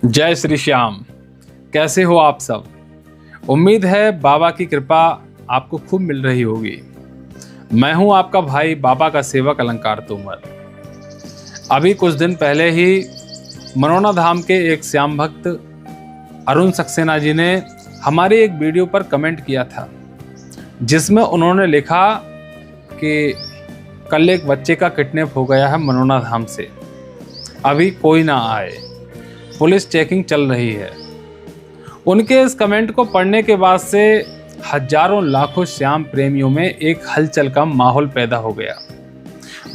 जय श्री श्याम। कैसे हो आप सब? उम्मीद है बाबा की कृपा आपको खूब मिल रही होगी। मैं हूं आपका भाई बाबा का सेवक अलंकार तोमर। अभी कुछ दिन पहले ही मनोना धाम के एक श्याम भक्त अरुण सक्सेना जी ने हमारे एक वीडियो पर कमेंट किया था, जिसमें उन्होंने लिखा कि कल एक बच्चे का किडनैप हो गया है मनोना धाम से, अभी कोई ना आए, पुलिस चेकिंग चल रही है। उनके इस कमेंट को पढ़ने के बाद से हजारों लाखों श्याम प्रेमियों में एक हलचल का माहौल पैदा हो गया।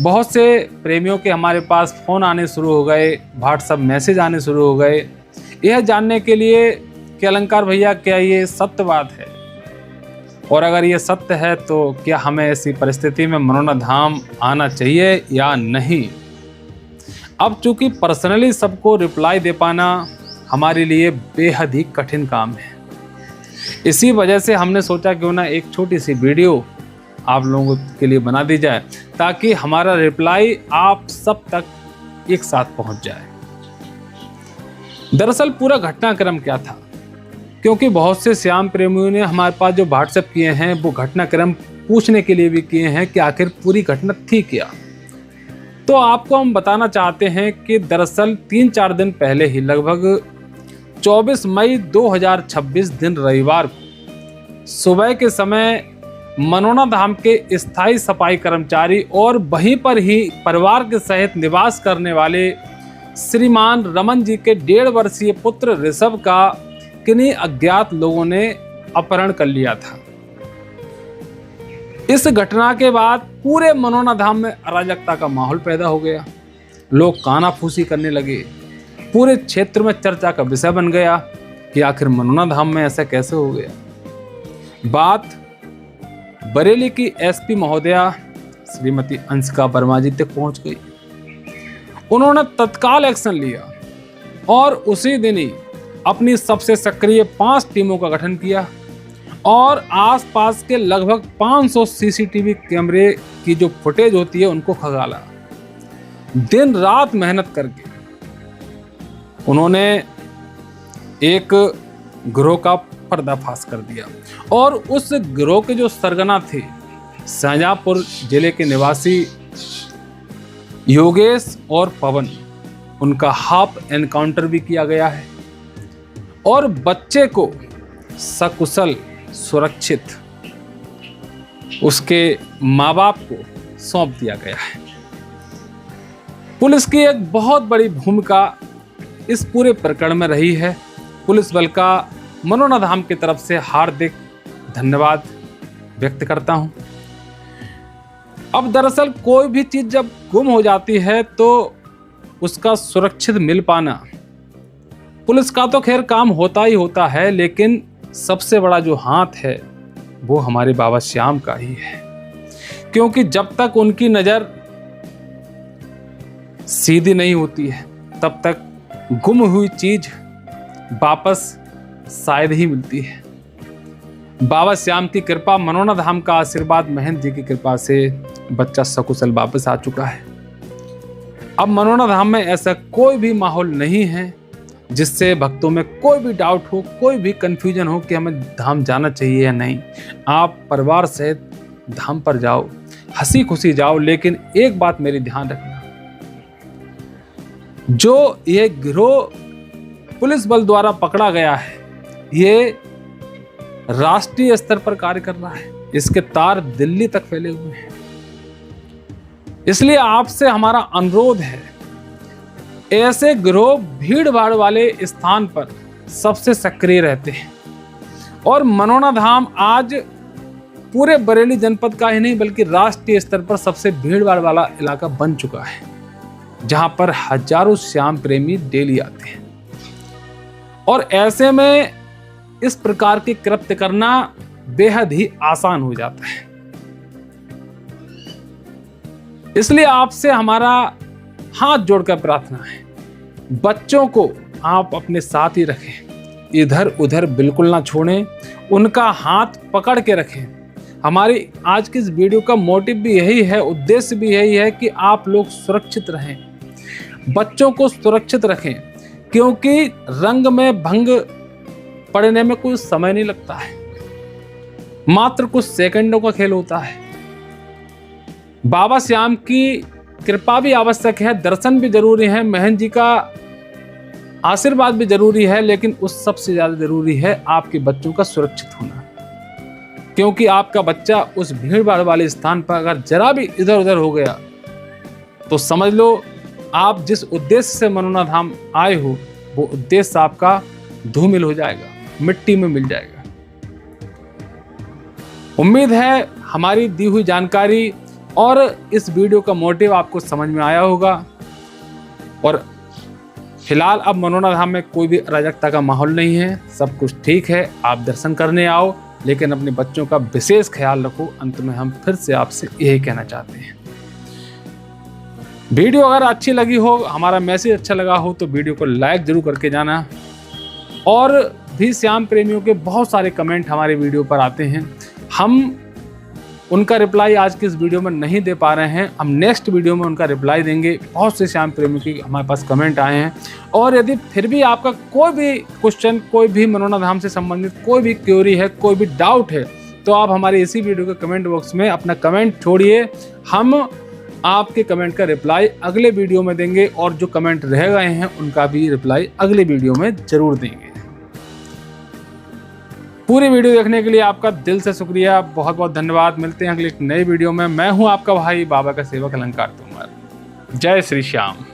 बहुत से प्रेमियों के हमारे पास फ़ोन आने शुरू हो गए, व्हाट्सएप मैसेज आने शुरू हो गए, यह जानने के लिए कि अलंकार भैया क्या ये सत्य बात है, और अगर ये सत्य है तो क्या हमें ऐसी परिस्थिति में मनोना धाम आना चाहिए या नहीं। अब चूंकि पर्सनली सबको रिप्लाई दे पाना हमारे लिए बेहद ही कठिन काम है, इसी वजह से हमने सोचा क्यों ना एक छोटी सी वीडियो आप लोगों के लिए बना दी जाए, ताकि हमारा रिप्लाई आप सब तक एक साथ पहुंच जाए। दरअसल पूरा घटनाक्रम क्या था, क्योंकि बहुत से श्याम प्रेमियों ने हमारे पास जो व्हाट्सएप किए हैं वो घटनाक्रम पूछने के लिए भी किए हैं कि आखिर पूरी घटना थी क्या। तो आपको हम बताना चाहते हैं कि दरअसल 3-4 दिन पहले ही लगभग 24 मई 2026 दिन रविवार को सुबह के समय मनोना धाम के स्थायी सफाई कर्मचारी और वहीं पर ही परिवार के सहित निवास करने वाले श्रीमान रमन जी के 1.5 वर्षीय पुत्र ऋषभ का किन्हीं अज्ञात लोगों ने अपहरण कर लिया था। इस घटना के बाद पूरे मनोना धाम में अराजकता का माहौल पैदा हो गया। लोग कानाफूसी करने लगे, पूरे क्षेत्र में चर्चा का विषय बन गया कि आखिर मनोना धाम में ऐसा कैसे हो गया। बात बरेली की एसपी महोदया श्रीमती अंशिका वर्मा जी तक पहुंच गई। उन्होंने तत्काल एक्शन लिया और उसी दिन ही अपनी सबसे सक्रिय 5 टीमों का गठन किया और आसपास के लगभग 500 सीसीटीवी कैमरे की जो फुटेज होती है उनको खंगाला। दिन रात मेहनत करके उन्होंने एक गिरोह का पर्दाफाश कर दिया और उस गिरोह के जो सरगना थे शाहजहांपुर जिले के निवासी योगेश और पवन, उनका हाफ एनकाउंटर भी किया गया है और बच्चे को सकुशल सुरक्षित उसके माँ बाप को सौंप दिया गया है। पुलिस की एक बहुत बड़ी भूमिका इस पूरे प्रकरण में रही है। पुलिस बल का मनोना धाम की तरफ से हार्दिक धन्यवाद व्यक्त करता हूं। अब दरअसल कोई भी चीज जब गुम हो जाती है तो उसका सुरक्षित मिल पाना पुलिस का तो खैर काम होता ही होता है, लेकिन सबसे बड़ा जो हाथ है वो हमारे बाबा श्याम का ही है, क्योंकि जब तक उनकी नजर सीधी नहीं होती है तब तक गुम हुई चीज वापस शायद ही मिलती है। बाबा श्याम की कृपा, मनोना धाम का आशीर्वाद, महंत जी की कृपा से बच्चा सकुशल वापस आ चुका है। अब मनोना धाम में ऐसा कोई भी माहौल नहीं है जिससे भक्तों में कोई भी डाउट हो, कोई भी कंफ्यूजन हो कि हमें धाम जाना चाहिए या नहीं। आप परिवार सहित धाम पर जाओ, हंसी खुशी जाओ, लेकिन एक बात मेरी ध्यान रखना, जो ये गिरोह पुलिस बल द्वारा पकड़ा गया है ये राष्ट्रीय स्तर पर कार्य कर रहा है, इसके तार दिल्ली तक फैले हुए हैं। इसलिए आपसे हमारा अनुरोध है, ऐसे गिरोह भीड़ भाड़ वाले स्थान पर सबसे सक्रिय रहते हैं और मनोना धाम आज पूरे बरेली जनपद का ही नहीं बल्कि राष्ट्रीय स्तर पर सबसे भीड़ भाड़ वाला इलाका बन चुका है, जहां पर हजारों श्याम प्रेमी डेली आते हैं। और ऐसे में इस प्रकार के कृत्य करना बेहद ही आसान हो जाता है। इसलिए आपसे हमारा हाथ जोड़कर प्रार्थना है, बच्चों को आप अपने साथ ही रखें, इधर उधर बिल्कुल ना छोड़ें, उनका हाथ पकड़ के रखें। हमारी आज की इस वीडियो का मोटिव भी यही है, उद्देश्य भी यही है कि आप लोग सुरक्षित रहें, बच्चों को सुरक्षित रखें, क्योंकि रंग में भंग पड़ने में कोई समय नहीं लगता है, मात्र कुछ सेकंडों का खेल होता है। बाबा श्याम की कृपा भी आवश्यक है, दर्शन भी जरूरी है, महंत जी का आशीर्वाद भी जरूरी है, लेकिन उस सबसे ज्यादा जरूरी है आपके बच्चों का सुरक्षित होना। क्योंकि आपका बच्चा उस भीड़ भाड़ वाले स्थान पर अगर जरा भी इधर उधर हो गया तो समझ लो आप जिस उद्देश्य से मनोना धाम आए हो वो उद्देश्य आपका धूमिल हो जाएगा, मिट्टी में मिल जाएगा। उम्मीद है हमारी दी हुई जानकारी और इस वीडियो का मोटिव आपको समझ में आया होगा। और फिलहाल अब मनोना धाम में कोई भी अराजकता का माहौल नहीं है, सब कुछ ठीक है। आप दर्शन करने आओ, लेकिन अपने बच्चों का विशेष ख्याल रखो। अंत में हम फिर से आपसे यही कहना चाहते हैं, वीडियो अगर अच्छी लगी हो, हमारा मैसेज अच्छा लगा हो तो वीडियो को लाइक जरूर करके जाना। और भी श्याम प्रेमियों के बहुत सारे कमेंट हमारे वीडियो पर आते हैं, हम उनका रिप्लाई आज की इस वीडियो में नहीं दे पा रहे हैं, हम नेक्स्ट वीडियो में उनका रिप्लाई देंगे। बहुत से श्याम प्रेमियों की हमारे पास कमेंट आए हैं। और यदि फिर भी आपका कोई भी क्वेश्चन, कोई भी मनोना धाम से संबंधित कोई भी क्वेरी है, कोई भी डाउट है, तो आप हमारे इसी वीडियो के कमेंट बॉक्स में अपना कमेंट छोड़िए, हम आपके कमेंट का रिप्लाई अगले वीडियो में देंगे। और जो कमेंट रह गए हैं उनका भी रिप्लाई अगले वीडियो में जरूर देंगे। पूरी वीडियो देखने के लिए आपका दिल से शुक्रिया, बहुत बहुत धन्यवाद। मिलते हैं अगले एक नई वीडियो में। मैं हूं आपका भाई बाबा का सेवक अलंकार तोमर। जय श्री श्याम।